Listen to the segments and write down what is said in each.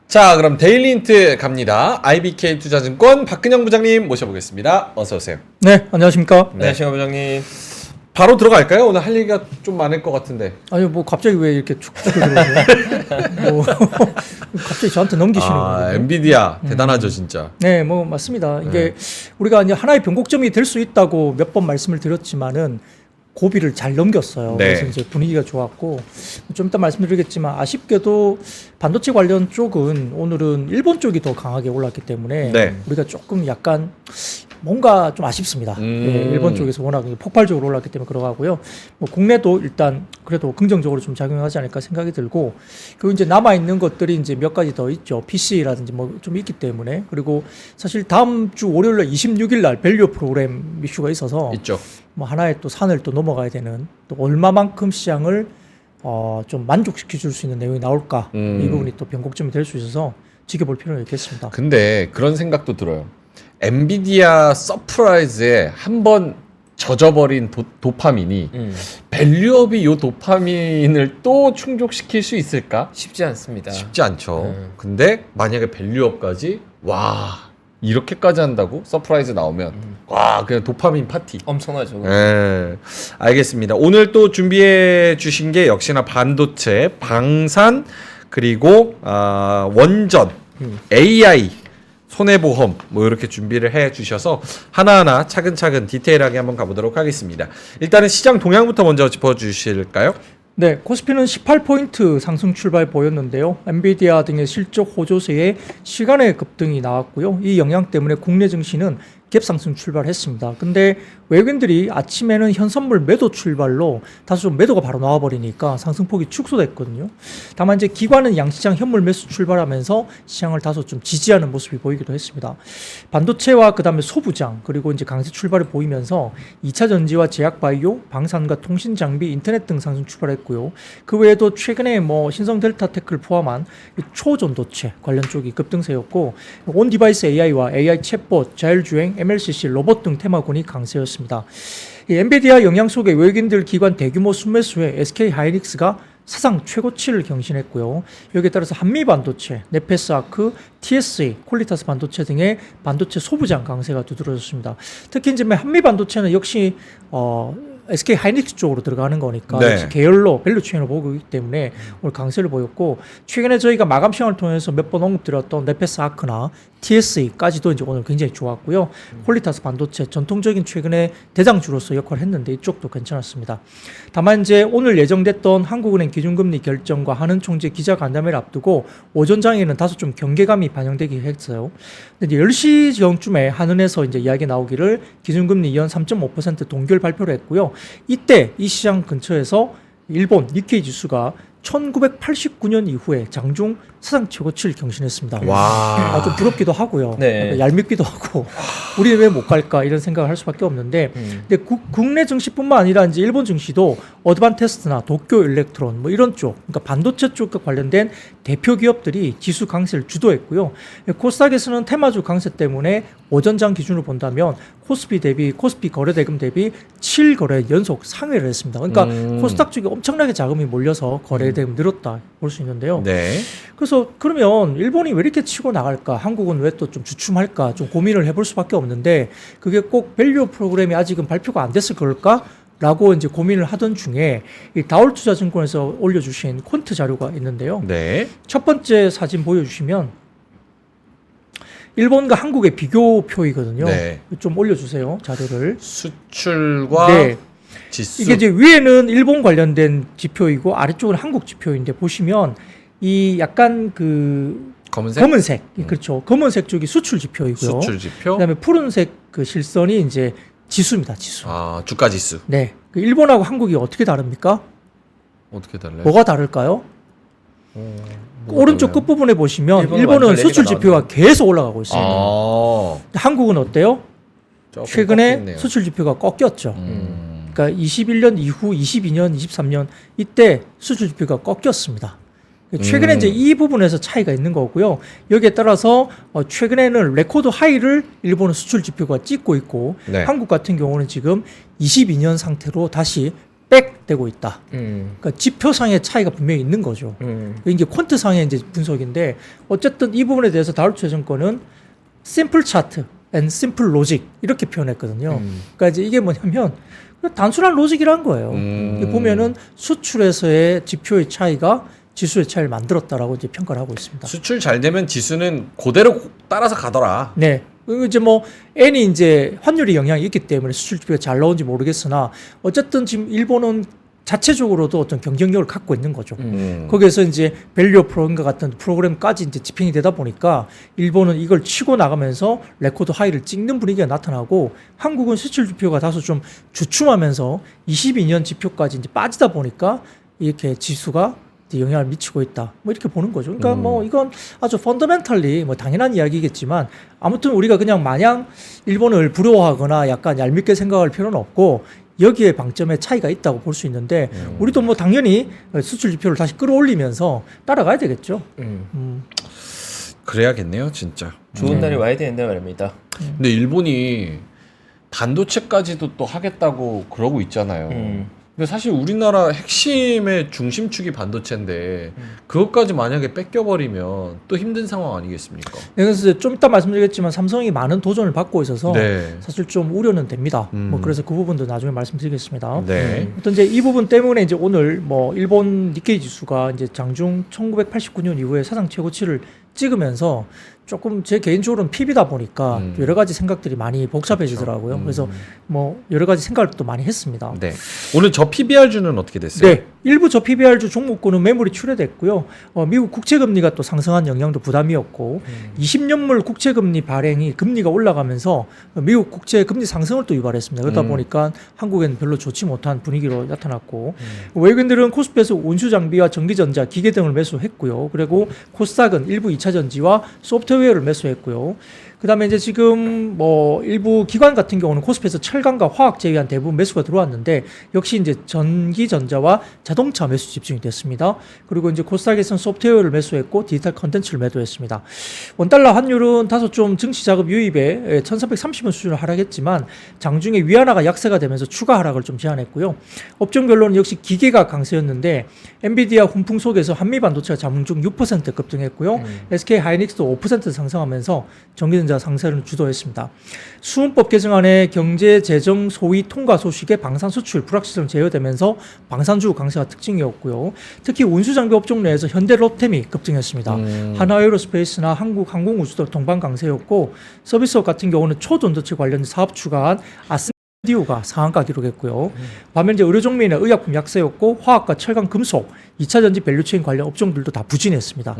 자, 그럼 데일리 힌트 갑니다. IBK 투자증권 박근영 부장님 모셔보겠습니다. 어서 오세요. 네, 안녕하십니까? 네. 안녕하세요, 부장님. 바로 들어갈까요? 오늘 할 얘기가 좀 많을 것 같은데. 아니 뭐 갑자기 왜 이렇게 축 들어오세요? 뭐 갑자기 저한테 넘기시는 거예요? 엔비디아 대단하죠, 진짜. 네, 뭐 맞습니다. 이게 우리가 이제 하나의 변곡점이 될 수 있다고 몇 번 말씀을 드렸지만은 고비를 잘 넘겼어요. 네. 그래서 이제 분위기가 좋았고 좀 이따 말씀드리겠지만 아쉽게도 반도체 관련 쪽은 오늘은 일본 쪽이 더 강하게 올랐기 때문에 네. 우리가 조금 약간 뭔가 좀 아쉽습니다. 예, 일본 쪽에서 워낙 폭발적으로 올랐기 때문에 그러고요. 뭐 국내도 일단 그래도 긍정적으로 좀 작용하지 않을까 생각이 들고 그리고 이제 남아 있는 것들이 이제 몇 가지 더 있죠. PC라든지 뭐 좀 있기 때문에 그리고 사실 다음 주 월요일 날 26일 날 밸류 프로그램 이슈가 있어서 있죠. 뭐 하나의 또 산을 또 넘어가야 되는 또 얼마만큼 시장을 좀 만족시켜 줄 수 있는 내용이 나올까 이 부분이 또 변곡점이 될 수 있어서 지켜볼 필요는 있겠습니다. 근데 그런 생각도 들어요. 엔비디아 서프라이즈에 한번 젖어버린 도파민이 밸류업이 요 도파민을 또 충족시킬 수 있을까? 쉽지 않습니다. 쉽지 않죠. 근데 만약에 밸류업까지 와 이렇게까지 한다고 서프라이즈 나오면 와 그냥 도파민 파티. 엄청나죠. 네, 알겠습니다. 오늘 또 준비해 주신 게 역시나 반도체, 방산 그리고 원전, AI, 손해보험 뭐 이렇게 준비를 해 주셔서 하나하나 차근차근 디테일하게 한번 가보도록 하겠습니다. 일단은 시장 동향부터 먼저 짚어주실까요? 네, 코스피는 18포인트 상승 출발 보였는데요. 엔비디아 등의 실적 호조세에 시간의 급등이 나왔고요. 이 영향 때문에 국내 증시는 갭상승 출발했습니다. 근데 외국인들이 아침에는 현선물 매도 출발로 다소 좀 매도가 바로 나와버리니까 상승폭이 축소됐거든요. 다만 이제 기관은 양시장 현물 매수 출발하면서 시장을 다소 좀 지지하는 모습이 보이기도 했습니다. 반도체와 그 다음에 소부장 그리고 이제 강세 출발을 보이면서 2차 전지와 제약바이오, 방산과 통신 장비, 인터넷 등 상승 출발했고요. 그 외에도 최근에 뭐 신성 델타테크를 포함한 초전도체 관련 쪽이 급등세였고 온 디바이스 AI와 AI 챗봇, 자율주행, MLCC, 로봇 등 테마군이 강세였습니다. 이 엔비디아 영향 속에 외국인들 기관 대규모 순매수에 SK 하이닉스가 사상 최고치를 경신했고요. 여기에 따라서 한미반도체, 네페스아크, TSE, 퀄리타스 반도체 등의 반도체 소부장 강세가 두드러졌습니다. 특히 이제 한미반도체는 역시 SK 하이닉스 쪽으로 들어가는 거니까 네. 역시 계열로 밸류 체인을 보고 있기 때문에 오늘 강세를 보였고 최근에 저희가 마감 시황을 통해서 몇 번 언급드렸던 네페스아크나 TSE까지도 이제 오늘 굉장히 좋았고요. 퀄리타스 반도체 전통적인 최근에 대장주로서 역할을 했는데 이쪽도 괜찮았습니다. 다만 이제 오늘 예정됐던 한국은행 기준금리 결정과 한은 총재 기자간담회를 앞두고 오전장에는 다소 좀 경계감이 반영되기 했어요. 근데 이제 10시경쯤에 한은에서 이제 이야기 나오기를 기준금리 연 3.5% 동결 발표를 했고요. 이때 이 시장 근처에서 일본 니케이 지수가 1989년 이후에 장중 사상 최고치를 경신했습니다. 와. 좀 부럽기도 하고요. 네. 얄밉기도 하고 우리는 왜 못 갈까 이런 생각을 할 수밖에 없는데 근데 국내 증시뿐만 아니라 이제 일본 증시도 어드반테스트나 도쿄 일렉트론 뭐 이런 쪽 그러니까 반도체 쪽과 관련된 대표 기업들이 지수 강세를 주도했고요. 코스닥에서는 테마주 강세 때문에 오전장 기준으로 본다면 코스피 거래 대금 대비 7거래 연속 상회를 했습니다. 그러니까 코스닥 쪽에 엄청나게 자금이 몰려서 거래 대금 늘었다 볼 수 있는데요. 네. 그래서 그러면 일본이 왜 이렇게 치고 나갈까? 한국은 왜 또 좀 주춤할까? 좀 고민을 해볼 수밖에 없는데 그게 꼭 밸류 프로그램이 아직은 발표가 안 돼서 그럴까? 라고 이제 고민을 하던 중에 이 다올투자증권에서 올려주신 콘트 자료가 있는데요. 네. 첫 번째 사진 보여주시면 일본과 한국의 비교표이거든요. 네. 좀 올려주세요. 자료를. 수출과 네. 지수. 이게 이제 위에는 일본 관련된 지표이고 아래쪽은 한국 지표인데 보시면 이 약간 그 검은색, 그렇죠. 검은색 쪽이 수출 지표이고요. 수출 지표. 그다음에 푸른색 그 실선이 이제 지수입니다. 지수. 주가 지수. 네. 그 일본하고 한국이 어떻게 다릅니까? 어떻게 달라요? 뭐가 다를까요? 오른쪽 달라요? 끝부분에 보시면 일본은 일본은 완전 수출 레벨이 지표가 계속 올라가고 있습니다. 아. 한국은 어때요? 조금 최근에 꺾였네요. 수출 지표가 꺾였죠. 그러니까 21년 이후 22년, 23년 이때 수출 지표가 꺾였습니다. 최근에 이제 이 부분에서 차이가 있는 거고요. 여기에 따라서 최근에는 레코드 하이를 일본은 수출 지표가 찍고 있고 네. 한국 같은 경우는 지금 22년 상태로 다시 백되고 있다. 그러니까 지표상의 차이가 분명히 있는 거죠. 이게 퀀트상의 이제 분석인데 어쨌든 이 부분에 대해서 다루최증권은 심플 차트 and 심플 로직 이렇게 표현했거든요. 그러니까 이제 이게 뭐냐면 단순한 로직이란 거예요. 보면은 수출에서의 지표의 차이가 지수의 차이를 만들었다라고 이제 평가를 하고 있습니다. 수출 잘 되면 지수는 그대로 따라서 가더라. 네. 이제 뭐 N이 이제 환율이 영향이 있기 때문에 수출 지표가 잘 나온지 모르겠으나 어쨌든 지금 일본은 자체적으로도 어떤 경쟁력을 갖고 있는 거죠. 거기에서 이제 밸류 프로그램과 같은 프로그램까지 이제 집행이 되다 보니까 일본은 이걸 치고 나가면서 레코드 하이를 찍는 분위기가 나타나고 한국은 수출 지표가 다소 좀 주춤하면서 22년 지표까지 이제 빠지다 보니까 이렇게 지수가 영향을 미치고 있다. 뭐 이렇게 보는 거죠. 그러니까 뭐 이건 아주 펀더멘털리 뭐 당연한 이야기겠지만 아무튼 우리가 그냥 마냥 일본을 부러워하거나 약간 얄밉게 생각할 필요는 없고 여기에 방점에 차이가 있다고 볼 수 있는데 우리도 뭐 당연히 수출 지표를 다시 끌어올리면서 따라가야 되겠죠. 그래야겠네요, 진짜. 좋은 날이 와야 되는데 말입니다. 근데 일본이 반도체까지도 또 하겠다고 그러고 있잖아요. 근데 사실 우리나라 핵심의 중심축이 반도체인데 그것까지 만약에 뺏겨버리면 또 힘든 상황 아니겠습니까? 네, 그래서 좀 이따 말씀드리겠지만 삼성이 많은 도전을 받고 있어서 네. 사실 좀 우려는 됩니다. 뭐 그래서 그 부분도 나중에 말씀드리겠습니다. 네. 어떤 이제 이 부분 때문에 이제 오늘 뭐 일본 니케이 지수가 이제 장중 1989년 이후에 사상 최고치를 찍으면서 조금 제 개인적으로는 PB다 보니까 여러 가지 생각들이 많이 복잡해지더라고요. 그렇죠. 그래서 뭐 여러 가지 생각도 많이 했습니다. 네. 오늘 저 PBR주는 어떻게 됐어요? 네, 일부 저 PBR주 종목군은 매물이 출회됐고요. 미국 국채금리가 또 상승한 영향도 부담이었고 20년물 국채금리 발행이 금리가 올라가면서 미국 국채 금리 상승을 또 유발했습니다. 그러다 보니까 한국에는 별로 좋지 못한 분위기로 나타났고 외국인들은 코스피에서 운수장비와 전기전자, 기계 등을 매수했고요. 그리고 코스닥은 일부 2차전지와 소프트웨어를 매수했고요. 그다음에 이제 지금 뭐 일부 기관 같은 경우는 코스피에서 철강과 화학 제외한 대부분 매수가 들어왔는데 역시 이제 전기전자와 자동차 매수 집중이 됐습니다. 그리고 이제 코스닥에서는 소프트웨어를 매수했고 디지털 컨텐츠를 매도했습니다. 원달러 환율은 다소 좀 증시 자금 유입에 1330원 수준을 하락했지만 장중에 위안화가 약세가 되면서 추가 하락을 좀 제한했고요. 업종별로는 역시 기계가 강세였는데 엔비디아 훈풍 속에서 한미반도체가 장중 6% 급등했고요. SK 하이닉스도 5% 상승하면서 전기전자 상승을 주도했습니다. 수은법 개정안의 경제재정 소위 통과 소식에 방산수출 불확실성 제어되면서 방산주 강세가 특징이었고요. 특히 운수장비 업종 내에서 현대 로템이 급등했습니다. 하나에어로스페이스나 한국항공우주도 동반 강세였고 서비스업 같은 경우는 초전도체 관련 사업 추가한 디오가 상한가 기록했고요. 반면 이제 의료 종목이나 의약품 약세였고 화학과 철강, 금속, 2차전지 밸류체인 관련 업종들도 다 부진했습니다.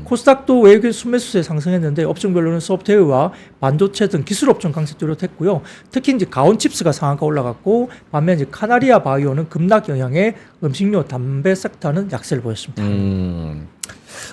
코스닥도 외국인 순매수세 상승했는데 업종별로는 소프트웨어와 반도체 등 기술 업종 강세 뚜렷했고요. 특히 이제 가온칩스가 상한가 올라갔고 반면 이제 카나리아 바이오는 급락 영향에 음식료, 담배 섹터는 약세를 보였습니다.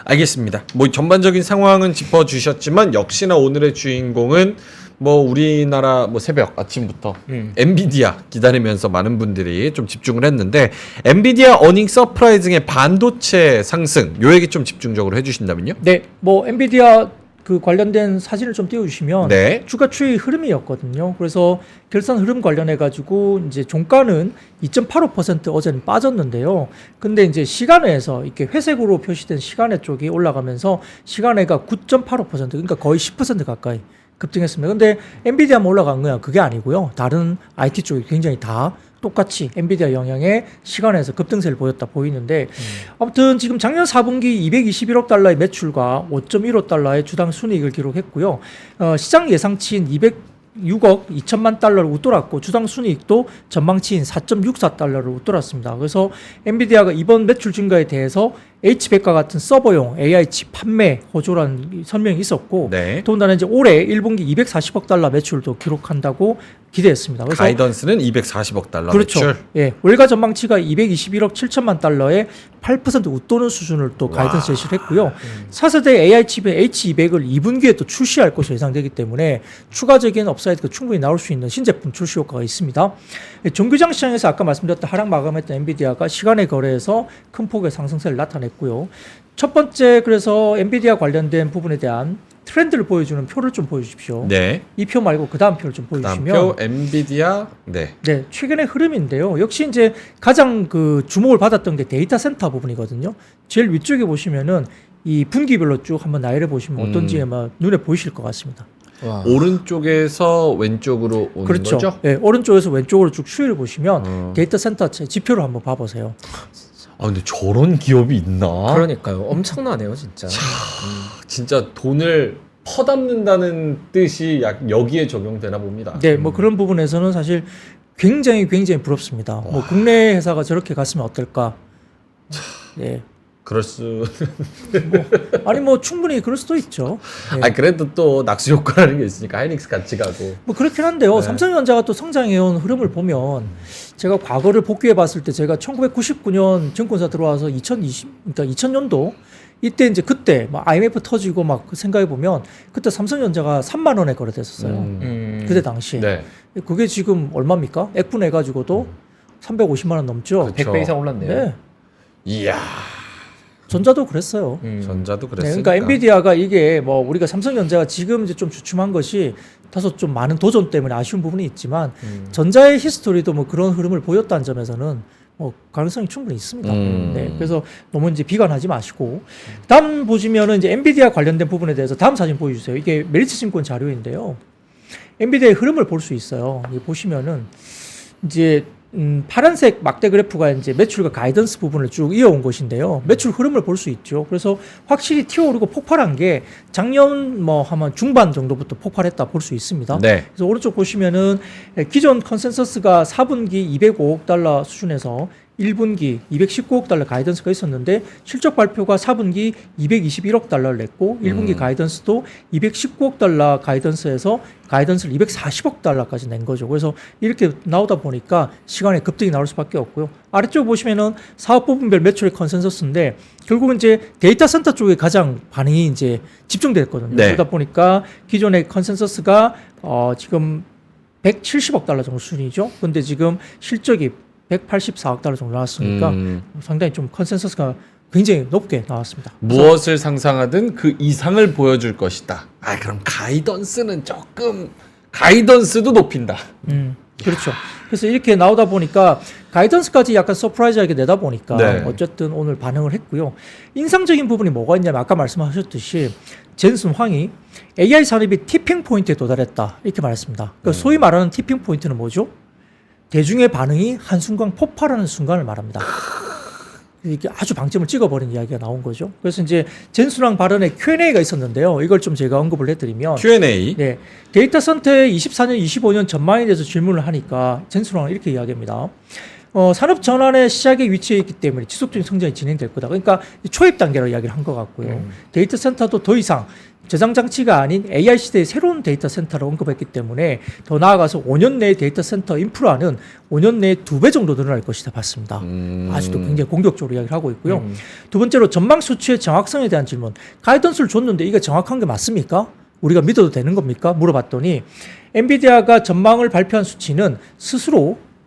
알겠습니다. 뭐 전반적인 상황은 짚어주셨지만 역시나 오늘의 주인공은 뭐 우리나라 뭐 새벽 아침부터 엔비디아 기다리면서 많은 분들이 좀 집중을 했는데 엔비디아 어닝 서프라이징의 반도체 상승 요 얘기 좀 집중적으로 해주신다면요? 네, 뭐 엔비디아 그 관련된 사진을 좀 띄워주시면 네. 주가 추이 흐름이었거든요. 그래서 결산 흐름 관련해 가지고 이제 종가는 2.85% 어제는 빠졌는데요. 근데 이제 시간외에서 이렇게 회색으로 표시된 시간외 쪽이 올라가면서 시간외가 9.85% 그러니까 거의 10% 가까이 급등했습니다. 근데 엔비디아만 올라간 거야 그게 아니고요. 다른 IT 쪽이 굉장히 다 똑같이 엔비디아 영향에 시간에서 급등세를 보였다 보이는데 아무튼 지금 작년 4분기 221억 달러의 매출과 5.15 달러의 주당 순이익을 기록했고요. 시장 예상치인 206억 2천만 달러를 웃돌았고 주당 순이익도 전망치인 4.64 달러를 웃돌았습니다. 그래서 엔비디아가 이번 매출 증가에 대해서 H백과 같은 서버용 AI 칩 판매 호조라는 설명이 있었고 네. 더군다나 이제 올해 1분기 240억 달러 매출도 기록한다고 기대했습니다. 그래서 가이던스는 240억 달러 그렇죠. 매출. 예, 월가 전망치가 221억 7천만 달러에 8% 웃도는 수준을 또 가이던스 제시를 했고요. 차세대 AI 칩의 H200을 2분기에 또 출시할 것으로 예상되기 때문에 추가적인 업사이드가 충분히 나올 수 있는 신제품 출시 효과가 있습니다. 정규장 시장에서 아까 말씀드렸던 하락 마감했던 엔비디아가 시간의 거래에서 큰 폭의 상승세를 나타냈고요. 첫 번째 그래서 엔비디아 관련된 부분에 대한 트렌드를 보여주는 표를 좀 보여주십시오. 네. 이 표 말고 그 다음 표를 좀 다음 보여주시면 표 엔비디아. 네. 네, 최근의 흐름인데요. 역시 이제 가장 그 주목을 받았던 게 데이터 센터 부분이거든요. 제일 위쪽에 보시면은 이 분기별로 쭉 한번 나열해 보시면 어떤지 아마 눈에 보이실 것 같습니다. 와. 오른쪽에서 왼쪽으로 오는 그렇죠. 거죠? 네, 오른쪽에서 왼쪽으로 쭉 추이를 보시면 데이터 센터 지표를 한번 봐보세요. 아 근데 저런 기업이 있나? 그러니까요. 엄청나네요, 진짜. 진짜 돈을 퍼담는다는 뜻이 여기에 적용되나 봅니다. 네, 뭐 그런 부분에서는 사실 굉장히 부럽습니다. 뭐 국내 회사가 저렇게 갔으면 어떨까? 네. 그럴 수. 아니 뭐 충분히 그럴 수도 있죠. 네. 아 그래도 또 낙수 효과라는 게 있으니까 하이닉스 같이 가고. 뭐 그렇긴 한데요. 네. 삼성전자가 또 성장해온 흐름을 보면 제가 과거를 복귀해 봤을 때 제가 1999년 증권사 들어와서 2020, 그러니까 2000년도 이때 이제 그때 막 IMF 터지고 막 생각해 보면 그때 삼성전자가 3만 원에 거래됐었어요. 그때 당시에. 네. 그게 지금 얼마입니까? 액분해 가지고도 350만 원 넘죠. 그쵸. 100배 이상 올랐네요. 네. 이야. 전자도 그랬어요. 전자도 네, 그랬으니까. 그러니까 엔비디아가 이게 뭐 우리가 삼성전자가 지금 이제 좀 주춤한 것이 다소 좀 많은 도전 때문에 아쉬운 부분이 있지만 전자의 히스토리도 뭐 그런 흐름을 보였다는 점에서는 뭐 가능성이 충분히 있습니다. 네, 그래서 너무 이제 비관하지 마시고 다음 보시면은 이제 엔비디아 관련된 부분에 대해서 다음 사진 보여주세요. 이게 메리츠증권 자료인데요. 엔비디아의 흐름을 볼 수 있어요. 여기 보시면은 이제 파란색 막대 그래프가 이제 매출과 가이던스 부분을 쭉 이어온 것인데요. 매출 흐름을 볼 수 있죠. 그래서 확실히 튀어오르고 폭발한 게 작년 뭐 하면 중반 정도부터 폭발했다 볼 수 있습니다. 네. 그래서 오른쪽 보시면은 기존 컨센서스가 4분기 205억 달러 수준에서 1분기 219억 달러 가이던스가 있었는데 실적 발표가 4분기 221억 달러를 냈고 1분기 가이던스도 219억 달러 가이던스에서 가이던스를 240억 달러까지 낸 거죠. 그래서 이렇게 나오다 보니까 시간에 급등이 나올 수밖에 없고요. 아래쪽 보시면은 사업 부분별 매출의 컨센서스인데 결국은 이제 데이터 센터 쪽에 가장 반응이 이제 집중됐거든요. 네. 그러다 보니까 기존의 컨센서스가 지금 170억 달러 정도 수준이죠. 근데 지금 실적이 184억 달러 정도 나왔으니까 상당히 좀 컨센서스가 굉장히 높게 나왔습니다. 무엇을 상상하든 그 이상을 보여줄 것이다. 아 그럼 가이던스는 조금 가이던스도 높인다. 그렇죠. 그래서 이렇게 나오다 보니까 가이던스까지 약간 서프라이즈하게 내다 보니까 네. 어쨌든 오늘 반응을 했고요. 인상적인 부분이 뭐가 있냐면 아까 말씀하셨듯이 젠슨 황이 AI 산업이 티핑 포인트에 도달했다 이렇게 말했습니다. 그러니까 소위 말하는 티핑 포인트는 뭐죠? 대중의 반응이 한순간 폭발하는 순간을 말합니다. 이게 아주 방점을 찍어버린 이야기가 나온 거죠. 그래서 이제 젠수랑 발언에 Q&A가 있었는데요. 이걸 좀 제가 언급을 해드리면 Q&A. 네, 데이터 센터의 24년, 25년 전망에 대해서 질문을 하니까 젠수랑 이렇게 이야기합니다. 산업 전환의 시작에 위치해 있기 때문에 지속적인 성장이 진행될 거다. 그러니까 초입 단계로 이야기를 한 것 같고요. 데이터 센터도 더 이상 저장 장치가 아닌 AI 시대의 새로운 데이터 센터를 언급했기 때문에 더 나아가서 5년 내에 데이터 센터 인프라는 5년 내에 2배 정도 늘어날 것이다 봤습니다. 아직도 굉장히 공격적으로 이야기를 하고 있고요. 두 번째로 전망 수치의 정확성에 대한 질문. 가이던스를 줬는데 이게 정확한 게 맞습니까? 우리가 믿어도 되는 겁니까? 물어봤더니 엔비디아가 전망을 발표한 수치는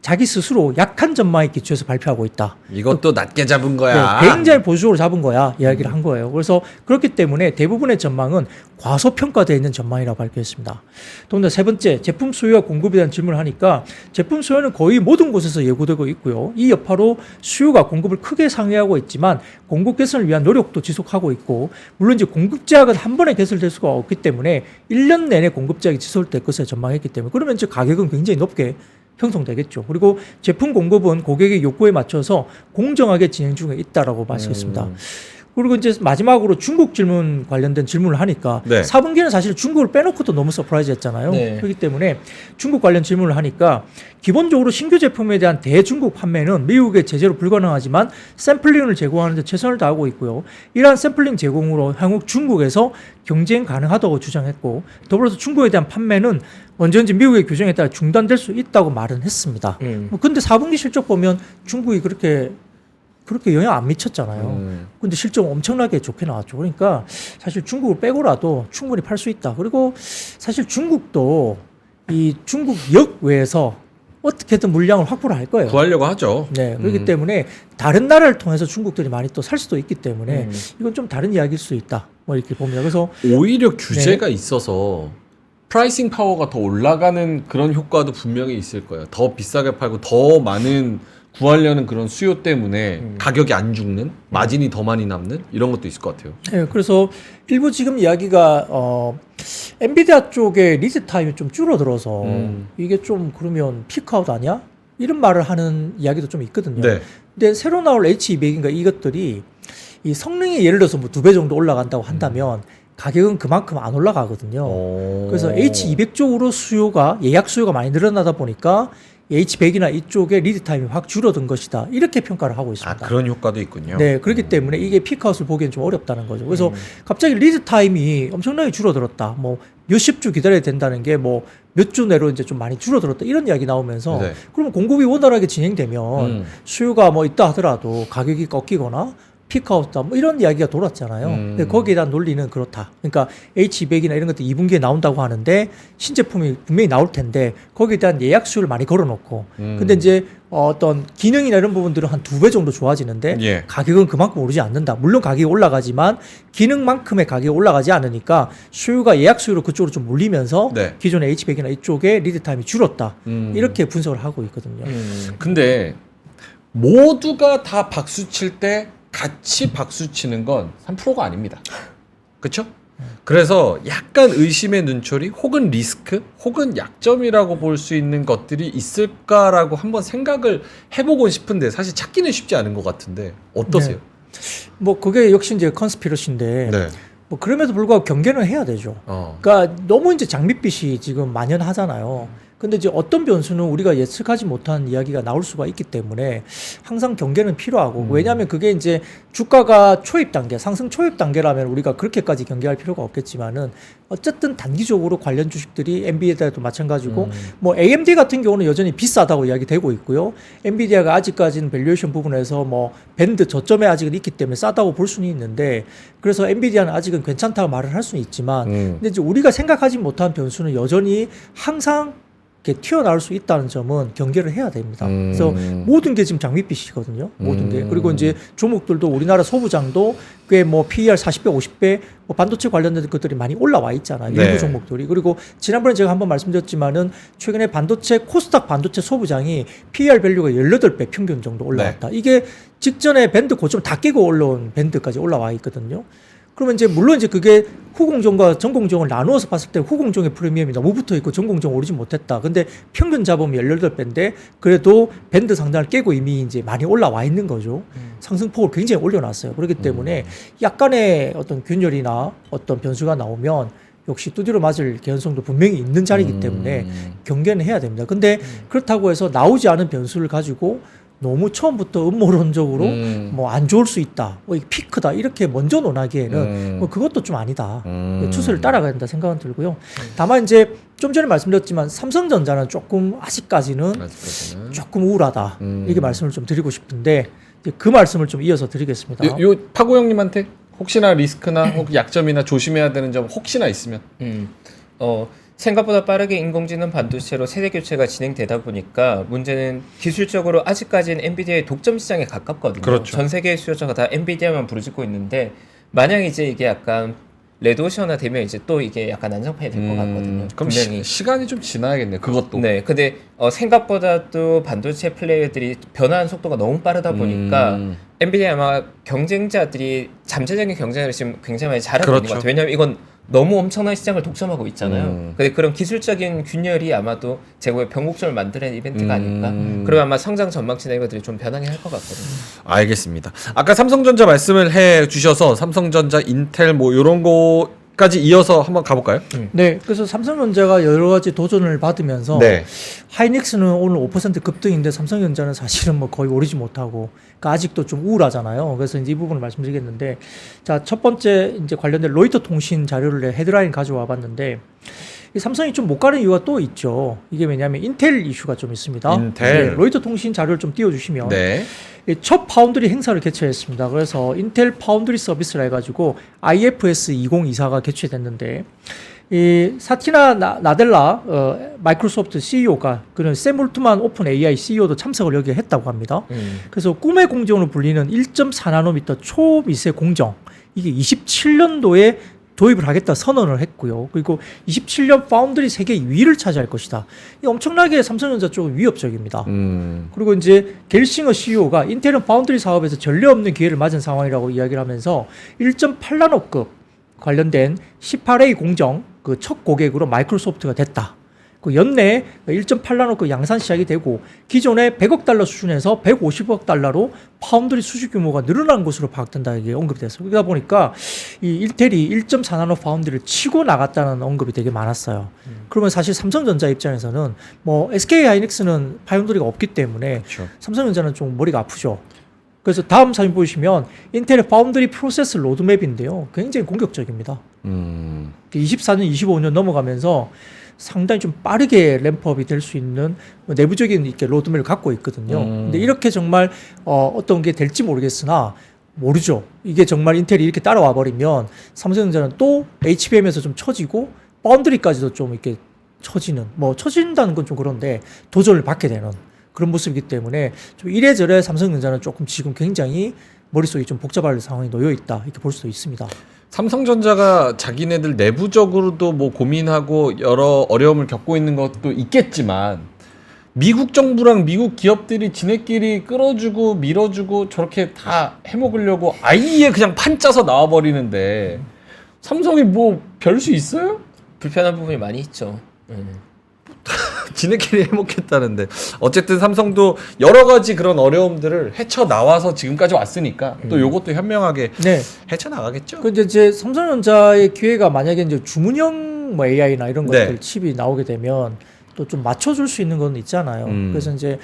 자기 스스로 약한 전망에 기초해서 발표하고 있다. 이것도 낮게 잡은 거야. 네, 굉장히 보수적으로 잡은 거야 이야기를 한 거예요. 그래서 그렇기 때문에 대부분의 전망은 과소평가되어 있는 전망이라고 발표했습니다. 더군다나 세 번째, 제품 수요와 공급에 대한 질문을 하니까 제품 수요는 거의 모든 곳에서 예고되고 있고요. 이 여파로 수요가 공급을 크게 상회하고 있지만 공급 개선을 위한 노력도 지속하고 있고 물론 이제 공급 제약은 한 번에 개설될 수가 없기 때문에 1년 내내 공급 제약이 지속될 것을 전망했기 때문에 그러면 이제 가격은 굉장히 높게 형성되겠죠. 그리고 제품 공급은 고객의 욕구에 맞춰서 공정하게 진행 중에 있다라고 말씀했습니다. 그리고 이제 마지막으로 중국 질문 관련된 질문을 하니까 네. 4분기는 사실 중국을 빼놓고도 너무 서프라이즈했잖아요. 네. 그렇기 때문에 중국 관련 질문을 하니까 기본적으로 신규 제품에 대한 대중국 판매는 미국의 제재로 불가능하지만 샘플링을 제공하는 데 최선을 다하고 있고요. 이러한 샘플링 제공으로 향후 중국에서 경쟁 가능하다고 주장했고 더불어서 중국에 대한 판매는 언제든지 미국의 규정에 따라 중단될 수 있다고 말은 했습니다. 근데 4분기 실적 보면 중국이 그렇게 영향 안 미쳤잖아요. 근데 실적 엄청나게 좋게 나왔죠. 그러니까 사실 중국을 빼고라도 충분히 팔 수 있다. 그리고 사실 중국도 이 중국 역 외에서 어떻게든 물량을 확보를 할 거예요. 구하려고 하죠. 네, 그렇기 때문에 다른 나라를 통해서 중국들이 많이 또 살 수도 있기 때문에 이건 좀 다른 이야기일 수 있다. 뭐 이렇게 봅니다. 그래서 오히려 규제가 있어서 프라이싱 파워가 더 올라가는 그런 효과도 분명히 있을 거예요. 더 비싸게 팔고 더 많은 구하려는 그런 수요 때문에 가격이 안 죽는, 마진이 더 많이 남는 이런 것도 있을 것 같아요. 네, 그래서 일부 지금 이야기가 엔비디아 쪽에 리드 타임이 좀 줄어들어서 이게 좀 그러면 피크아웃 아니야? 이런 말을 하는 이야기도 좀 있거든요. 네. 근데 새로 나올 H200인가 이것들이 이 성능이 예를 들어서 뭐 2배 정도 올라간다고 한다면 가격은 그만큼 안 올라가거든요. 그래서 H200 쪽으로 수요가 예약 수요가 많이 늘어나다 보니까 H100이나 이쪽에 리드 타임이 확 줄어든 것이다. 이렇게 평가를 하고 있습니다. 아, 그런 효과도 있군요. 네, 그렇기 때문에 이게 피크아웃을 보기엔 좀 어렵다는 거죠. 그래서 갑자기 리드 타임이 엄청나게 줄어들었다. 뭐 몇십 주 기다려야 된다는 게 뭐 몇 주 내로 이제 좀 많이 줄어들었다. 이런 이야기 나오면서 네. 그러면 공급이 원활하게 진행되면 수요가 뭐 있다 하더라도 가격이 꺾이거나 피크아웃다 뭐 이런 이야기가 돌았잖아요. 근데 거기에 대한 논리는 그렇다. 그러니까 H200이나 이런 것도 2분기에 나온다고 하는데 신제품이 분명히 나올 텐데 거기에 대한 예약 수요를 많이 걸어놓고 근데 이제 어떤 기능이나 이런 부분들은 한 2배 정도 좋아지는데 예. 가격은 그만큼 오르지 않는다. 물론 가격이 올라가지만 기능만큼의 가격이 올라가지 않으니까 수요가 예약 수요로 그쪽으로 좀 몰리면서 네. 기존의 H100이나 이쪽에 리드 타임이 줄었다. 이렇게 분석을 하고 있거든요. 근데 모두가 다 박수 칠 때 같이 박수 치는 건 3%가 아닙니다. 그렇죠? 그래서 약간 의심의 눈초리 혹은 리스크 혹은 약점이라고 볼 수 있는 것들이 있을까라고 한번 생각을 해보고 싶은데 사실 찾기는 쉽지 않은 것 같은데 어떠세요? 뭐 그게 역시 이제 컨스피러시인데 네. 뭐 그럼에도 불구하고 경계는 해야 되죠. 그러니까 너무 이제 장밋빛이 지금 만연하잖아요. 근데 이제 어떤 변수는 우리가 예측하지 못한 이야기가 나올 수가 있기 때문에 항상 경계는 필요하고 왜냐하면 그게 이제 주가가 초입 단계, 상승 초입 단계라면 우리가 그렇게까지 경계할 필요가 없겠지만은 어쨌든 단기적으로 관련 주식들이 엔비디아도 마찬가지고 뭐 AMD 같은 경우는 여전히 비싸다고 이야기되고 있고요. 엔비디아가 아직까지는 밸류에이션 부분에서 뭐 밴드 저점에 아직은 있기 때문에 싸다고 볼 수는 있는데 그래서 엔비디아는 아직은 괜찮다고 말을 할 수는 있지만 근데 이제 우리가 생각하지 못한 변수는 여전히 항상 이렇게 튀어나올 수 있다는 점은 경계를 해야 됩니다. 그래서 모든 게 지금 장밋빛이거든요. 모든 게. 그리고 이제 종목들도 우리나라 소부장도 꽤 뭐 PER 40배, 50배 뭐 반도체 관련된 것들이 많이 올라와 있잖아요. 네. 일부 종목들이. 그리고 지난번에 제가 한번 말씀드렸지만은 최근에 반도체 코스닥 반도체 소부장이 PER 밸류가 18배 평균 정도 올라왔다. 이게 직전에 밴드 고점 다 깨고 올라온 밴드까지 올라와 있거든요. 그러면 이제 물론 이제 그게 후공정과 전공정을 나누어서 봤을 때 후공정의 프리미엄이 너무 붙어 있고 전공정 오르지 못했다. 근데 평균 잡으면 18배인데 그래도 밴드 상단을 깨고 이미 이제 많이 올라와 있는 거죠. 상승폭을 굉장히 올려놨어요. 그렇기 때문에 약간의 어떤 균열이나 어떤 변수가 나오면 역시 두드려 맞을 개연성도 분명히 있는 자리이기 때문에 경계는 해야 됩니다. 근데 그렇다고 해서 나오지 않은 변수를 가지고 너무 처음부터 음모론적으로 뭐 안 좋을 수 있다, 뭐 이게 피크다 이렇게 먼저 논하기에는 뭐 그것도 좀 아니다. 추세를 따라가야 된다 생각은 들고요. 다만 이제 좀 전에 말씀드렸지만 삼성전자는 조금 아직까지는 조금 우울하다 이렇게 말씀을 좀 드리고 싶은데 이제 그 말씀을 좀 이어서 드리겠습니다. 요 파고 형님한테 혹시나 리스크나 혹 약점이나 조심해야 되는 점 혹시나 있으면 생각보다 빠르게 인공지능 반도체로 세대 교체가 진행되다 보니까 문제는 기술적으로 아직까지는 엔비디아의 독점 시장에 가깝거든요. 그렇죠. 전 세계의 수요자가 다 엔비디아만 부르짖고 있는데 만약 이제 이게 약간 레드오션화 되면 이제 또 이게 약간 난장판이 될 것 같거든요. 그럼 분명히. 시간이 좀 지나야겠네. 그것도. 네, 근데 생각보다도 반도체 플레이어들이 변화하는 속도가 너무 빠르다 보니까 엔비디아 아마 경쟁자들이 잠재적인 경쟁을 지금 굉장히 많이 잘하고 있는 것 같아요. 왜냐하면 이건 너무 엄청난 시장을 독점하고 있잖아요. 근데 그런 기술적인 균열이 아마도 제고의 변곡점을 만드는 이벤트가 아닐까. 그리고 아마 성장 전망치나 이것들이 좀 변하긴 할 것 같거든요. 알겠습니다. 아까 삼성전자 말씀을 해 주셔서 삼성전자, 인텔 뭐 이런 거까지 이어서 한번 가볼까요? 네, 그래서 삼성전자가 여러 가지 도전을 받으면서 네. 하이닉스는 오늘 5% 급등인데 삼성전자는 사실은 뭐 거의 오르지 못하고 그러니까 아직도 좀 우울하잖아요. 그래서 이제 이 부분을 말씀드리겠는데 자, 첫 번째 이제 관련된 로이터 통신 자료를 헤드라인 가져와 봤는데 이 삼성이 좀 못 가는 이유가 또 있죠. 이게 왜냐하면 인텔 이슈가 좀 있습니다. 인텔. 네, 로이터 통신 자료를 좀 띄워주시면 네. 첫 파운드리 행사를 개최했습니다. 그래서 인텔 파운드리 서비스라 해가지고 IFS 2024가 개최됐는데 이 사티나 나델라 마이크로소프트 CEO가 그는 샘 올트만 오픈 AI CEO도 참석을 여기에 했다고 합니다. 그래서 꿈의 공정으로 불리는 1.4나노미터 초미세 공정 이게 27년도에 도입을 하겠다 선언을 했고요. 그리고 27년 파운드리 세계 2위를 차지할 것이다. 이 엄청나게 삼성전자 쪽은 위협적입니다. 그리고 이제 겔싱어 CEO가 인텔은 파운드리 사업에서 전례 없는 기회를 맞은 상황이라고 이야기를 하면서 1.8나노급 관련된 18A 공정 그 첫 고객으로 마이크로소프트가 됐다. 그 연내 1.8나노급 양산 시작이 되고 기존의 100억 달러 수준에서 150억 달러로 파운드리 수주 규모가 늘어난 것으로 파악된다 이게 언급이 됐어요. 그러다 보니까 이 인텔이 1.4나노 파운드리를 치고 나갔다는 언급이 되게 많았어요. 그러면 사실 삼성전자 입장에서는 뭐 SK 하이닉스는 파운드리가 없기 때문에 그렇죠. 삼성전자는 좀 머리가 아프죠. 그래서 다음 사진 보시면 인텔의 파운드리 프로세스 로드맵인데요. 굉장히 공격적입니다. 24년, 25년 넘어가면서 상당히 좀 빠르게 램프업이 될 수 있는 내부적인 이렇게 로드맵을 갖고 있거든요. 근데 이렇게 정말 어떤 게 될지 모르겠으나 모르죠. 이게 정말 인텔이 이렇게 따라와 버리면 삼성전자는 또 HBM에서 좀 처지고 파운드리까지도 좀 이렇게 처지는 뭐 처진다는 건 좀 그런데 도전을 받게 되는 그런 모습이기 때문에 좀 이래저래 삼성전자는 조금 지금 굉장히 머릿속이 좀 복잡할 상황이 놓여 있다 이렇게 볼 수도 있습니다. 삼성전자가 자기네들 내부적으로도 뭐 고민하고 여러 어려움을 겪고 있는 것도 있겠지만 미국 정부랑 미국 기업들이 지네끼리 끌어주고 밀어주고 저렇게 다 해먹으려고 아예 그냥 판 짜서 나와버리는데 삼성이 뭐 별 수 있어요? 불편한 부분이 많이 있죠. 지네끼리 해먹겠다는데 어쨌든 삼성도 여러 가지 그런 어려움들을 헤쳐나와서 지금까지 왔으니까 또 요것도 현명하게 네. 헤쳐나가겠죠. 그 이제 삼성전자의 기회가 만약에 이제 주문형 뭐 AI나 이런 것들 네. 칩이 나오게 되면 또 좀 맞춰줄 수 있는 건 있잖아요. 그래서 이제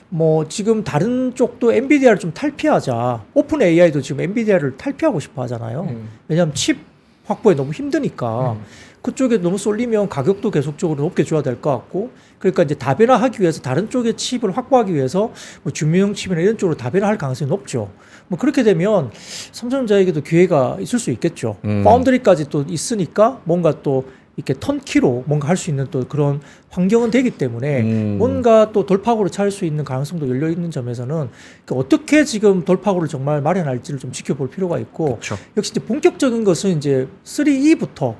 뭐 지금 다른 쪽도 엔비디아를 좀 탈피하자. 오픈 AI도 지금 엔비디아를 탈피하고 싶어 하잖아요. 왜냐하면 칩 확보에 너무 힘드니까 그쪽에 너무 쏠리면 가격도 계속적으로 높게 줘야 될 것 같고 그러니까 이제 다변화하기 위해서 다른 쪽의 칩을 확보하기 위해서 뭐 주문형 칩이나 이런 쪽으로 다변화할 가능성이 높죠. 뭐 그렇게 되면 삼성전자에게도 기회가 있을 수 있겠죠. 파운드리까지 또 있으니까 뭔가 또 이렇게 턴키로 뭔가 할 수 있는 또 그런 환경은 되기 때문에 뭔가 또 돌파구를 찾을 수 있는 가능성도 열려 있는 점에서는 그러니까 어떻게 지금 돌파구를 정말 마련할지를 좀 지켜볼 필요가 있고 그쵸. 역시 이제 본격적인 것은 이제 3E부터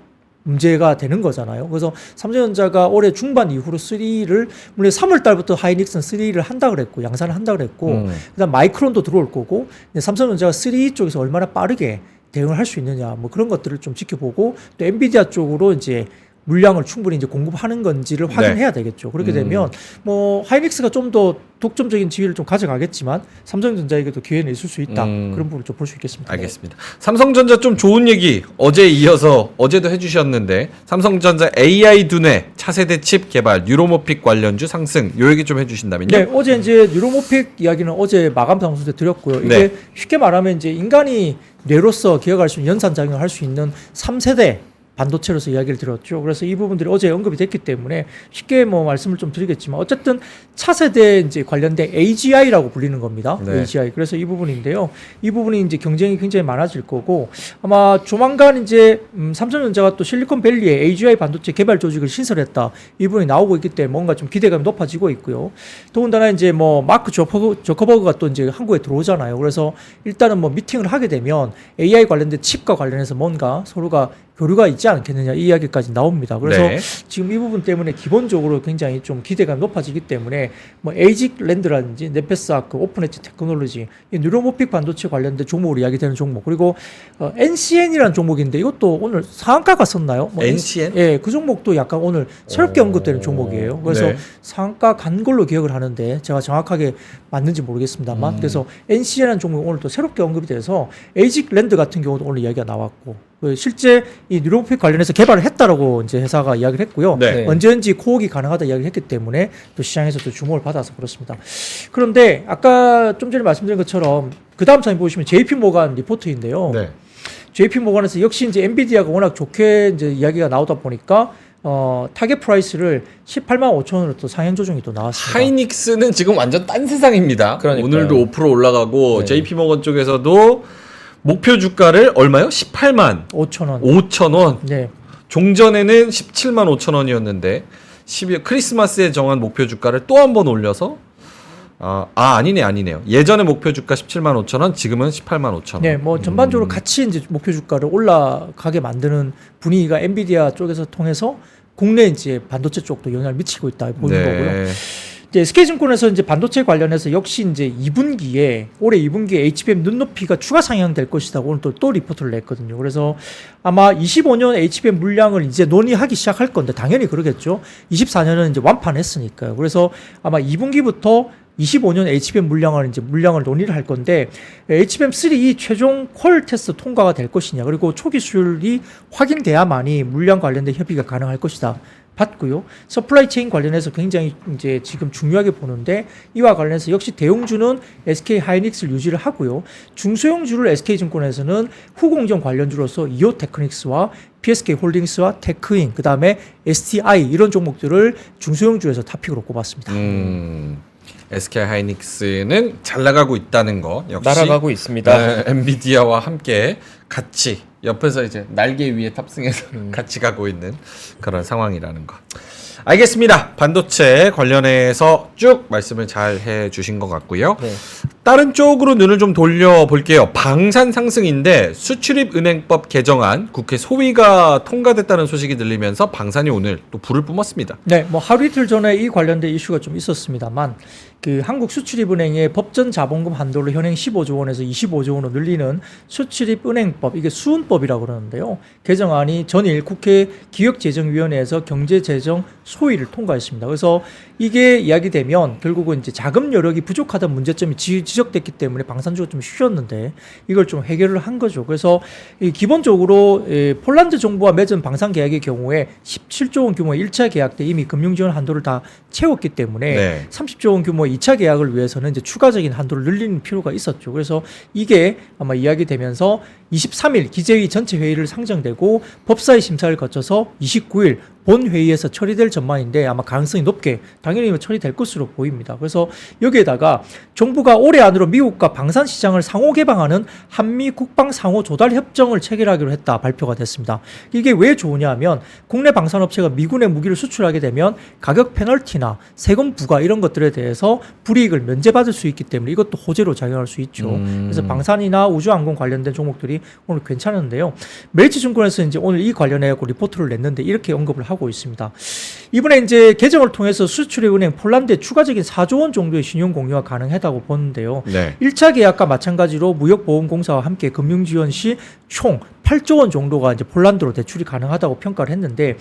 문제가 되는 거잖아요. 그래서 삼성전자가 올해 중반 이후로 3를 물론 3월 달부터 하이닉스는 3를 한다 그랬고 양산을 한다 그랬고 그다음 마이크론도 들어올 거고 삼성전자가 3 쪽에서 얼마나 빠르게 대응을 할 수 있느냐 뭐 그런 것들을 좀 지켜보고 또 엔비디아 쪽으로 이제 물량을 충분히 이제 공급하는 건지를 확인해야 되겠죠. 그렇게 되면 뭐 하이닉스가 좀 더 독점적인 지위를 좀 가져가겠지만 삼성전자에게도 기회는 있을 수 있다. 그런 부분을 좀 볼 수 있겠습니다. 알겠습니다. 삼성전자 좀 좋은 얘기 어제 이어서 어제도 해주셨는데 삼성전자 AI 두뇌 차세대 칩 개발 뉴로모픽 관련주 상승 요 얘기 좀 해주신다면요. 네, 어제 이제 뉴로모픽 이야기는 어제 마감 방송 때 드렸고요. 이게 네. 쉽게 말하면 이제 인간이 뇌로서 기억할 수 있는 연산작용을 할 수 있는 3세대 반도체로서 이야기를 들었죠. 그래서 이 부분들이 어제 언급이 됐기 때문에 쉽게 뭐 말씀을 좀 드리겠지만 어쨌든 차세대 이제 관련된 AGI라고 불리는 겁니다. 네. AGI. 그래서 이 부분인데요. 이 부분이 이제 경쟁이 굉장히 많아질 거고 아마 조만간 이제 삼성전자가 또 실리콘밸리에 AGI 반도체 개발 조직을 신설했다. 이 부분이 나오고 있기 때문에 뭔가 좀 기대감이 높아지고 있고요. 더군다나 이제 뭐 마크 저커버그가 또 이제 한국에 들어오잖아요. 그래서 일단은 뭐 미팅을 하게 되면 AI 관련된 칩과 관련해서 뭔가 서로가 교류가 있지 않겠느냐 이 이야기까지 나옵니다. 그래서 네. 지금 이 부분 때문에 기본적으로 굉장히 좀 기대감이 높아지기 때문에 뭐 에이직랜드라든지 네페스아크, 오픈엣지 테크놀로지, 이 뉴로모픽 반도체 관련된 종목으로 이야기되는 종목 그리고 NCN이라는 종목인데 이것도 오늘 상한가 갔었나요? 뭐 NCN? 예, 그 종목도 약간 오늘 새롭게 언급되는 종목이에요. 그래서 네. 상한가 간 걸로 기억을 하는데 제가 정확하게 맞는지 모르겠습니다만 그래서 NCN이라는 종목이 오늘 또 새롭게 언급이 돼서 에이직랜드 같은 경우도 오늘 이야기가 나왔고 실제 이 뉴로모픽 관련해서 개발을 했다라고 이제 회사가 이야기를 했고요. 네. 언제든지 코옥이 가능하다 이야기를 했기 때문에 또 시장에서 또 주목을 받아서 그렇습니다. 그런데 아까 좀 전에 말씀드린 것처럼 그 다음 사진 보시면 JP 모간 리포트인데요. 네. JP 모간에서 역시 이제 엔비디아가 워낙 좋게 이제 이야기가 나오다 보니까 타겟 프라이스를 18만 5천 원으로 또 상향 조정이 또 나왔습니다. 하이닉스는 지금 완전 딴 세상입니다. 그러니까요. 오늘도 5% 올라가고 네. JP모건 쪽에서도 목표 주가를 얼마요? 18만 5천 원. 5천 원. 네. 종전에는 17만 5천 원이었는데 12월 크리스마스에 정한 목표 주가를 또 한 번 올려서 아니네요. 예전에 목표 주가 17만 5천 원, 지금은 18만 5천 원. 네, 뭐 전반적으로 같이 이제 목표 주가를 올라가게 만드는 분위기가 엔비디아 쪽에서 통해서 국내 이제 반도체 쪽도 영향을 미치고 있다 보이는 거고요. 이제 SK증권에서 이제 반도체 관련해서 역시 이제 2분기에 올해 2분기에 HBM 눈높이가 추가 상향될 것이다. 오늘 또 리포트를 냈거든요. 그래서 아마 25년 HBM 물량을 이제 논의하기 시작할 건데 당연히 그러겠죠. 24년은 이제 완판했으니까요. 그래서 아마 2분기부터 25년 HBM 물량을 논의를 할 건데 HBM3 최종 퀄 테스트 통과가 될 것이냐 그리고 초기 수율이 확인돼야만이 물량 관련된 협의가 가능할 것이다. 봤고요. 서플라이 체인 관련해서 굉장히 이제 지금 중요하게 보는데 이와 관련해서 역시 대형주는 SK 하이닉스를 유지를 하고요. 중소형주를 SK증권에서는 후공정 관련주로서 이오테크닉스와 PSK 홀딩스와 테크인 그다음에 STI 이런 종목들을 중소형주에서 탑픽으로 꼽았습니다. SK 하이닉스는 잘 나가고 있다는 거 역시 날아가고 있습니다. 엔비디아와 함께 같이 옆에서 이제 날개 위에 탑승해서 같이 가고 있는 그런 상황이라는 거. 알겠습니다. 반도체 관련해서 쭉 말씀을 잘 해주신 것 같고요. 네. 다른 쪽으로 눈을 좀 돌려볼게요. 방산 상승인데 수출입은행법 개정안 국회 소위가 통과됐다는 소식이 들리면서 방산이 오늘 또 불을 뿜었습니다. 네, 뭐 하루 이틀 전에 이 관련된 이슈가 좀 있었습니다만 그 한국수출입은행의 법전 자본금 한도를 현행 15조 원에서 25조 원으로 늘리는 수출입은행법 이게 수은법이라고 그러는데요. 개정안이 전일 국회 기획재정위원회에서 경제재정 소위를 통과했습니다. 그래서 이게 이야기되면 결국은 이제 자금 여력이 부족하다는 문제점이 지적됐기 때문에 방산주가 좀 쉬었는데 이걸 좀 해결을 한 거죠. 그래서 기본적으로 폴란드 정부와 맺은 방산 계약의 경우에 17조 원 규모의 1차 계약 때 이미 금융지원 한도를 다 채웠기 때문에 30조 원 규모의 2차 계약을 위해서는 이제 추가적인 한도를 늘리는 필요가 있었죠. 그래서 이게 아마 이야기되면서 23일 기재위 전체 회의를 상정되고 법사위 심사를 거쳐서 29일 본회의에서 처리될 전망인데 아마 가능성이 높게 당연히 처리될 것으로 보입니다. 그래서 여기에다가 정부가 올해 안으로 미국과 방산 시장을 상호 개방하는 한미 국방 상호 조달 협정을 체결하기로 했다 발표가 됐습니다. 이게 왜 좋으냐 하면 국내 방산업체가 미군에 무기를 수출하게 되면 가격 페널티나 세금 부과 이런 것들에 대해서 불이익을 면제받을 수 있기 때문에 이것도 호재로 작용할 수 있죠. 그래서 방산이나 우주항공 관련된 종목들이 오늘 괜찮은데요. 메리츠증권에서 이제 오늘 이 관련해 갖고 리포트를 냈는데 이렇게 언급을 하고 있습니다. 이번에 이제 개정을 통해서 수출입은행 폴란드에 추가적인 4조 원 정도의 신용 공유가 가능하다고 보는데요. 1차 계약과 마찬가지로 무역보험공사와 함께 금융지원 시 총 8조 원 정도가 이제 폴란드로 대출이 가능하다고 평가를 했는데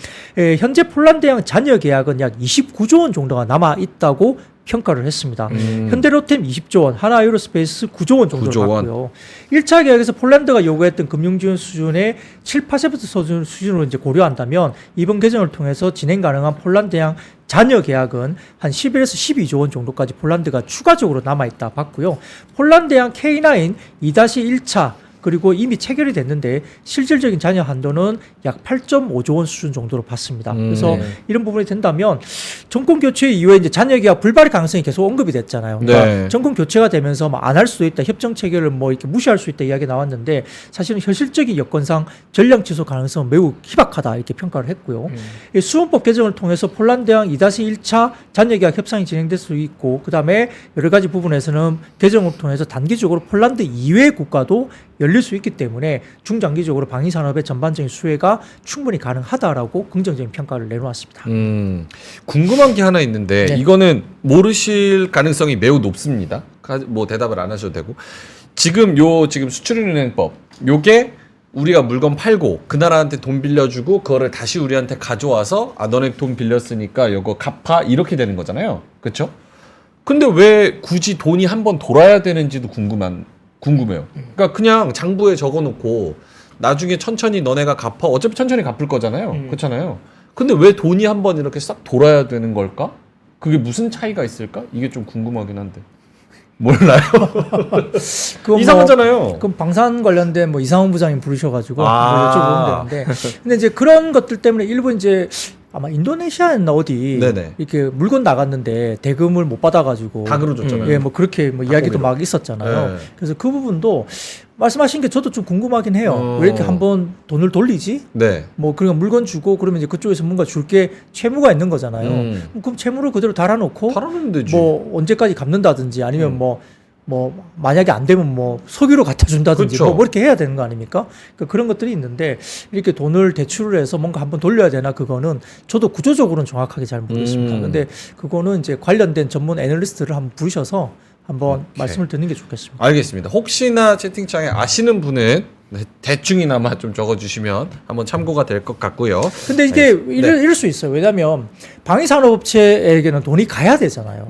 현재 폴란드랑 잔여 계약은 약 29조 원 정도가 남아 있다고 평가를 했습니다. 현대로템 20조 원, 하나에어로스페이스 9조 원 정도를 받고요. 1차 계약에서 폴란드가 요구했던 금융지원 수준의 7, 8% 수준으로 이제 고려한다면 이번 개정을 통해서 진행 가능한 폴란드양 잔여 계약은 한 11에서 12조 원 정도까지 폴란드가 추가적으로 남아있다 봤고요. 폴란드양 K9 2-1차 그리고 이미 체결이 됐는데 실질적인 잔여 한도는 약 8.5조 원 수준 정도로 봤습니다. 그래서 이런 부분이 된다면 정권 교체 이후에 이제 잔여 계약 불발의 가능성이 계속 언급이 됐잖아요. 그러니까 정권 교체가 되면서 안 할 수도 있다, 협정 체결을 뭐 이렇게 무시할 수 있다 이야기 나왔는데 사실은 현실적인 여건상 전량 취소 가능성은 매우 희박하다 이렇게 평가를 했고요. 이 수원법 개정을 통해서 폴란드랑 2-1차 잔여 계약 협상이 진행될 수 있고 그다음에 여러 가지 부분에서는 개정을 통해서 단기적으로 폴란드 이외 국가도 열릴 수 있기 때문에 중장기적으로 방위산업의 전반적인 수혜가 충분히 가능하다라고 긍정적인 평가를 내놓았습니다. 궁금한 게 하나 있는데 이거는 모르실 가능성이 매우 높습니다. 뭐 대답을 안 하셔도 되고 지금 수출은행법 요게 우리가 물건 팔고 그 나라한테 돈 빌려주고 그거를 다시 우리한테 가져와서 너네 돈 빌렸으니까 요거 갚아 이렇게 되는 거잖아요. 그렇죠? 근데 왜 굳이 돈이 한번 돌아야 되는지도 궁금해요. 그러니까 그냥 장부에 적어놓고 나중에 천천히 너네가 갚아. 어차피 천천히 갚을 거잖아요. 그렇잖아요. 근데 왜 돈이 한번 이렇게 싹 돌아야 되는 걸까? 그게 무슨 차이가 있을까? 이게 좀 궁금하긴 한데. 몰라요. 이상하잖아요. 그럼 방산 관련된 뭐 이상훈 부장님 부르셔가지고 여쭤보면 되는데, 근데 이제 그런 것들 때문에 일부 이제 아마 인도네시아였나 어디 네네. 이렇게 물건 나갔는데 대금을 못 받아가지고 닭으로 줬잖아요. 예, 뭐 그렇게 뭐 이야기도 닭고기로. 막 있었잖아요. 네. 그래서 그 부분도 말씀하신 게 저도 좀 궁금하긴 해요. 왜 이렇게 한번 돈을 돌리지? 네. 뭐 그러니까 물건 주고 그러면 이제 그쪽에서 뭔가 줄 게 채무가 있는 거잖아요. 그럼 채무를 그대로 달아놓고 팔아놓으면 되지. 뭐 언제까지 갚는다든지 아니면 뭐 만약에 안 되면 뭐 석유로 갖다 준다든지 그렇죠. 뭐 이렇게 해야 되는 거 아닙니까? 그러니까 그런 것들이 있는데 이렇게 돈을 대출을 해서 뭔가 한번 돌려야 되나 그거는 저도 구조적으로는 정확하게 잘 모르겠습니다. 근데 그거는 이제 관련된 전문 애널리스트를 한번 부르셔서 한번 말씀을 듣는 게 좋겠습니다. 알겠습니다. 혹시나 채팅창에 아시는 분은 대충이나마 좀 적어주시면 한번 참고가 될 것 같고요. 근데 이게 이럴 수 있어요. 왜냐하면 방위산업업체에게는 돈이 가야 되잖아요.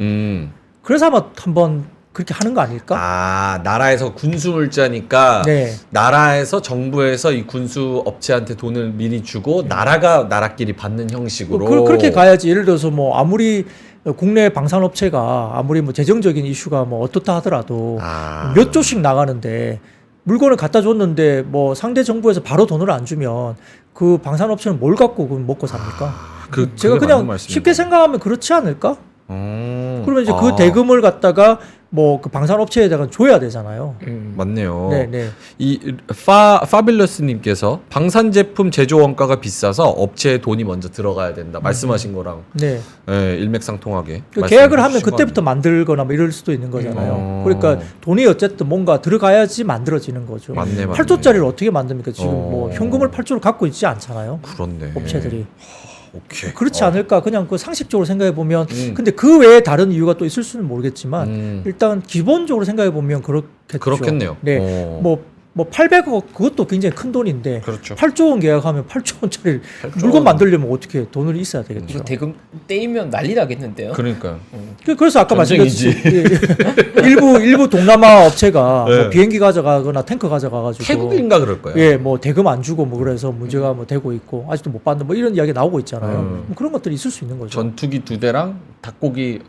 그래서 아마 한번 그렇게 하는 거 아닐까? 아, 나라에서 군수물자니까 네. 나라에서 정부에서 이 군수 업체한테 돈을 미리 주고 나라가 나라끼리 받는 형식으로. 그렇게 가야지. 예를 들어서 뭐 아무리 국내 방산업체가 아무리 뭐 재정적인 이슈가 뭐 어떻다 하더라도 몇 조씩 나가는데 물건을 갖다 줬는데 뭐 상대 정부에서 바로 돈을 안 주면 그 방산업체는 뭘 갖고 그럼 먹고 삽니까? 제가 그냥 쉽게 생각하면 그렇지 않을까? 그러면 이제 그 대금을 갖다가 뭐 그 방산업체에다가 줘야 되잖아요. 맞네요. 네. 이 파빌러스님께서 방산 제품 제조 원가가 비싸서 업체에 돈이 먼저 들어가야 된다. 말씀하신 거랑 네. 일맥상통하게. 그 계약을 하면 그때부터 만들거나 뭐 이럴 수도 있는 거잖아요. 그러니까 돈이 어쨌든 뭔가 들어가야지 만들어지는 거죠. 맞네. 8조짜리를 어떻게 만듭니까? 지금 뭐 현금을 8조를 갖고 있지 않잖아요. 그렇네. 업체들이. 오케이. 그렇지 않을까? 그냥 그 상식적으로 생각해 보면 근데 그 외에 다른 이유가 또 있을 수는 모르겠지만 일단 기본적으로 생각해 보면 그렇겠죠. 그렇겠네요. 네. 뭐 800억 그것도 굉장히 큰 돈인데 그렇죠. 8조 원 계약하면 8조 원짜리 물건 만들려면 어떻게 돈을 있어야 되겠죠. 이거 대금 떼이면 난리 나겠는데요. 그러니까요. 그래서 아까 전쟁이지. 말씀드렸듯이 일부 동남아 업체가 뭐 비행기 가져가거나 탱크 가져가가지고 태국인가 그럴 거예요. 예, 뭐 대금 안 주고 뭐 그래서 문제가 뭐 되고 있고 아직도 못 받는 뭐 이런 이야기 나오고 있잖아요. 뭐 그런 것들이 있을 수 있는 거죠. 전투기 2대랑 닭고기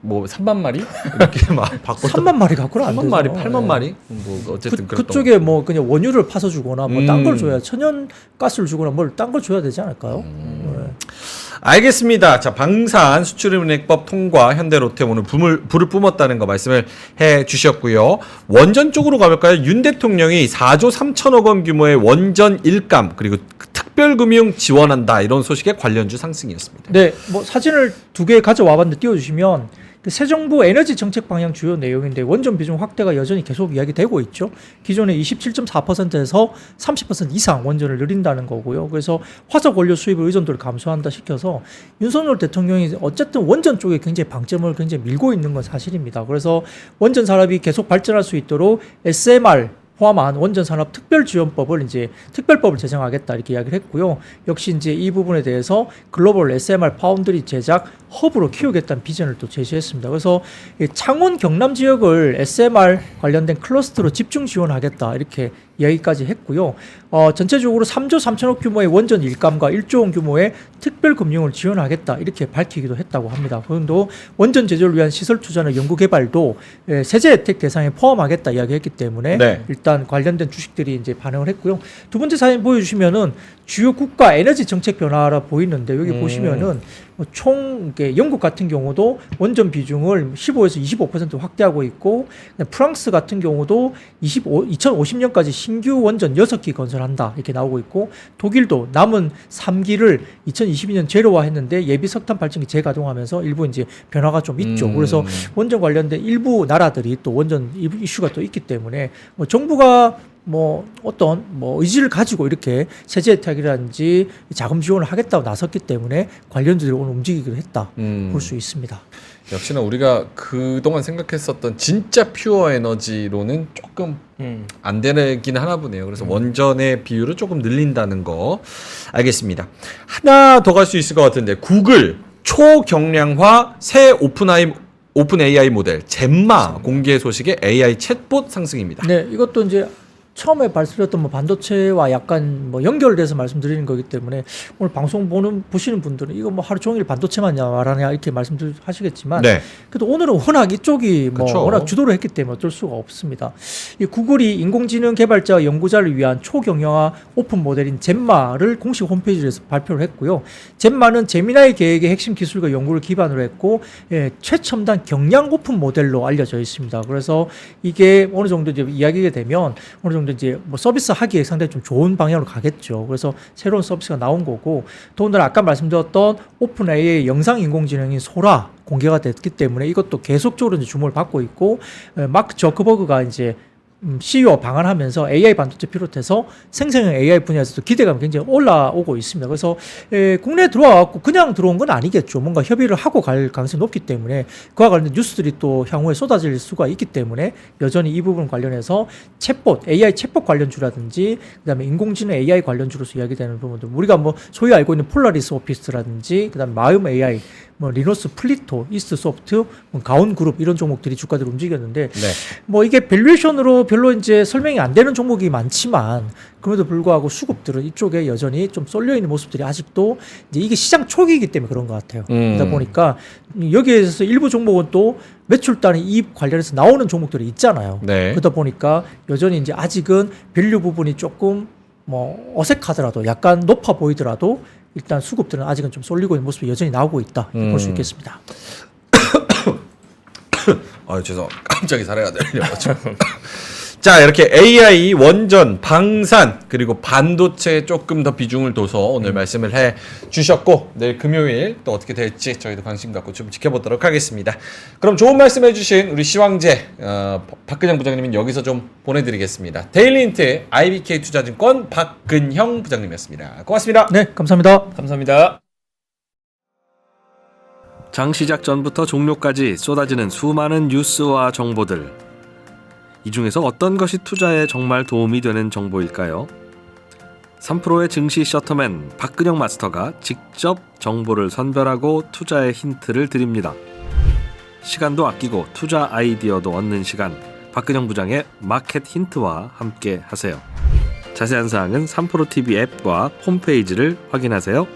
뭐 3만 마리 이렇게 막 바꿔 3만 마리 갖고는 안 3만 되죠. 마리, 8만 예. 마리 뭐 어쨌든 그쪽에 뭐 그냥 원유를 파서 주거나 뭐 딴 걸 줘야 천연 가스를 주거나 뭘 딴 걸 줘야 되지 않을까요? 네. 알겠습니다. 자, 방산 수출은행법 통과 현대 롯데 오늘 불을 뿜었다는 거 말씀을 해 주셨고요. 원전 쪽으로 가볼까요? 윤 대통령이 4조 3천억 원 규모의 원전 일감 그리고 특별금융 지원한다 이런 소식에 관련주 상승이었습니다. 네, 뭐 사진을 두 개 가져와 봤는데 띄워주시면 새 정부 에너지 정책 방향 주요 내용인데 원전 비중 확대가 여전히 계속 이야기되고 있죠. 기존의 27.4%에서 30% 이상 원전을 늘린다는 거고요. 그래서 화석 원료 수입 의존도를 감소한다 시켜서 윤석열 대통령이 어쨌든 원전 쪽에 굉장히 방점을 굉장히 밀고 있는 건 사실입니다. 그래서 원전 산업이 계속 발전할 수 있도록 SMR 포함한 원전산업 특별지원법을 이제 특별법을 제정하겠다 이렇게 이야기를 했고요. 역시 이제 이 부분에 대해서 글로벌 SMR 파운드리 제작 허브로 키우겠다는 비전을 또 제시했습니다. 그래서 이 창원 경남 지역을 SMR 관련된 클러스터로 집중 지원하겠다 이렇게 이야기까지 했고요. 전체적으로 3조 3천억 규모의 원전 일감과 1조 원 규모의 특별금융을 지원하겠다 이렇게 밝히기도 했다고 합니다. 그런데 원전 제조를 위한 시설 투자나 연구 개발도 세제 혜택 대상에 포함하겠다 이야기했기 때문에 네. 일단 관련된 주식들이 이제 반응을 했고요. 두 번째 사진 보여주시면은 주요 국가 에너지 정책 변화라 보이는데 여기 보시면은 총 영국 같은 경우도 원전 비중을 15에서 25% 확대하고 있고 프랑스 같은 경우도 2050년까지 신규 원전 6기 건설한다 이렇게 나오고 있고 독일도 남은 3기를 2022년 제로화했는데 예비 석탄 발전기 재가동하면서 일부 이제 변화가 좀 있죠. 그래서 원전 관련된 일부 나라들이 또 원전 이슈가 또 있기 때문에 뭐 정부가 뭐 어떤 뭐 의지를 가지고 이렇게 세제 혜택이라든지 자금 지원을 하겠다고 나섰기 때문에 관련주들이 오늘 움직이기로 했다 볼 수 있습니다. 역시나 우리가 그동안 생각했었던 진짜 퓨어 에너지로는 조금 안 되긴 하나 보네요. 그래서 원전의 비율을 조금 늘린다는 거 알겠습니다. 하나 더 갈 수 있을 것 같은데 구글 초경량화 새 오픈 AI 모델 젬마 공개 소식에 AI 챗봇 상승입니다. 네, 이것도 이제 처음에 말씀드렸던 뭐 반도체와 약간 뭐 연결돼서 말씀드리는 거기 때문에 오늘 방송 보시는 분들은 이거 뭐 하루 종일 반도체만 말하냐 이렇게 말씀하시겠지만 네. 그래도 오늘은 워낙 이쪽이 뭐 그쵸. 워낙 주도를 했기 때문에 어쩔 수가 없습니다. 이 구글이 인공지능 개발자 연구자를 위한 초경영화 오픈 모델인 젬마를 공식 홈페이지에서 발표를 했고요. 젬마는 제미나이 계획의 핵심 기술과 연구를 기반으로 했고 최첨단 경량 오픈 모델로 알려져 있습니다. 그래서 이게 어느 정도 이제 이야기가 되면 어느 정도 이제 뭐 서비스 하기에 상당히 좀 좋은 방향으로 가겠죠. 그래서 새로운 서비스가 나온 거고 더군다나 아까 말씀드렸던 오픈 AI 영상 인공지능인 소라 공개가 됐기 때문에 이것도 계속적으로 이제 주목을 받고 있고 마크 저커버그가 이제 CEO와 방한하면서 AI 반도체 비롯해서 생성형 AI 분야에서도 기대감이 굉장히 올라오고 있습니다. 그래서 국내에 들어와갖고 그냥 들어온 건 아니겠죠. 뭔가 협의를 하고 갈 가능성이 높기 때문에 그와 관련된 뉴스들이 또 향후에 쏟아질 수가 있기 때문에 여전히 이 부분 관련해서 챗봇, AI 챗봇 관련주라든지 그다음에 인공지능 AI 관련주로서 이야기되는 부분들 우리가 뭐 소위 알고 있는 폴라리스 오피스라든지 그다음에 마음 AI 뭐 리노스 플리토, 이스트 소프트, 뭐 가온 그룹 이런 종목들이 주가들을 움직였는데 네. 뭐 이게 밸류에이션으로 별로 이제 설명이 안 되는 종목이 많지만 그럼에도 불구하고 수급들은 이쪽에 여전히 좀 쏠려 있는 모습들이 아직도 이제 이게 시장 초기이기 때문에 그런 것 같아요. 그러다 보니까 여기에서 일부 종목은 또 매출 단위 이익 관련해서 나오는 종목들이 있잖아요. 네. 그러다 보니까 여전히 이제 아직은 밸류 부분이 조금 뭐 어색하더라도 약간 높아 보이더라도 일단 수급들은 아직은 좀 쏠리고 있는 모습이 여전히 나오고 있다 볼 수 있겠습니다. 아유 죄송 깜짝이 사례가 들려가지고 자 이렇게 AI 원전 방산 그리고 반도체에 조금 더 비중을 둬서 오늘 말씀을 해 주셨고 내일 금요일 또 어떻게 될지 저희도 관심 갖고 좀 지켜보도록 하겠습니다. 그럼 좋은 말씀 해주신 우리 시황제 박근영 부장님은 여기서 좀 보내드리겠습니다. 데일리인트 IBK 투자증권 박근형 부장님이었습니다. 고맙습니다. 네, 감사합니다. 감사합니다. 장 시작 전부터 종료까지 쏟아지는 수많은 뉴스와 정보들. 이 중에서 어떤 것이 투자에 정말 도움이 되는 정보일까요? 3프로의 증시 셔터맨 박근영 마스터가 직접 정보를 선별하고 투자의 힌트를 드립니다. 시간도 아끼고 투자 아이디어도 얻는 시간, 박근영 부장의 마켓 힌트와 함께 하세요. 자세한 사항은 3프로TV 앱과 홈페이지를 확인하세요.